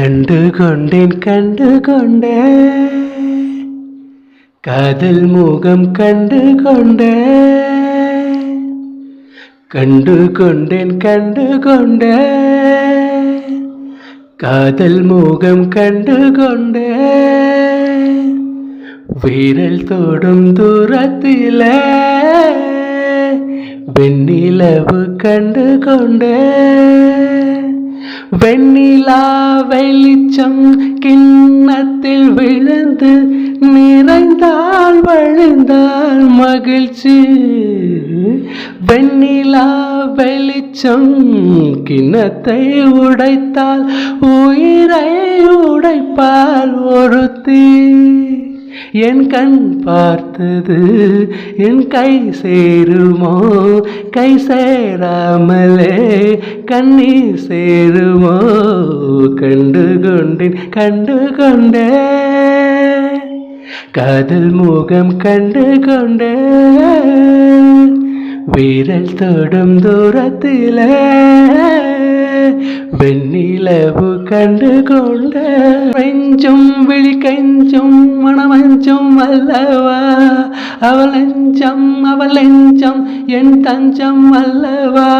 கண்டு கொண்டேன் கண்டு கொண்டேன் காதல் முகம் கண்டு கொண்டேன் கண்டு கொண்டேன் கண்டு கொண்டேன் காதல் முகம் கண்டு கொண்டேன் வீரல் தொடும் தூரத்திலே வெண்ணிலவு கண்டு கொண்டேன் வெண்ணிலா வெளிச்சம் கிண்ணத்தில் விழுந்து நிறைந்தால் வழிந்தால் மகிழ்ச்சி வெண்ணிலா வெளிச்சம் கிண்ணத்தை உடைத்தால் உயிரை உடைப்பால் ஒருத்தி என் கண் பார்த்தது என் கை சேருமோ கை சேராமலே கண்ணீர் சேருமோ கண்டு கொண்டேன் கண்டு கொண்டேன் காதல் முகம் கண்டு கொண்டேன் வீரல் தொடும் தூரத்திலே வெண்ணிலவு கண்டு கொண்ட வெஞ்சும் விழி கெஞ்சும் மனமஞ்சும் அல்லவா அவள் நெஞ்சம் என் தஞ்சம் அல்லவா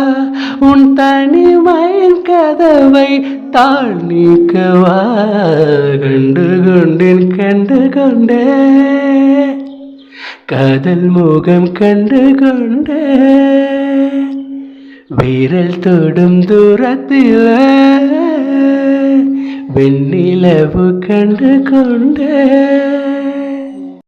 உன் தனிமையின் கதவை தாழ் நீக்கவா கண்டு கொண்டேன் கண்டு கொண்டேன் காதல் முகம் கண்டு கொண்டேன் வீரல் தொடும் தூரத்திலே வெண்ணிலவு கண்டு கொண்டேன்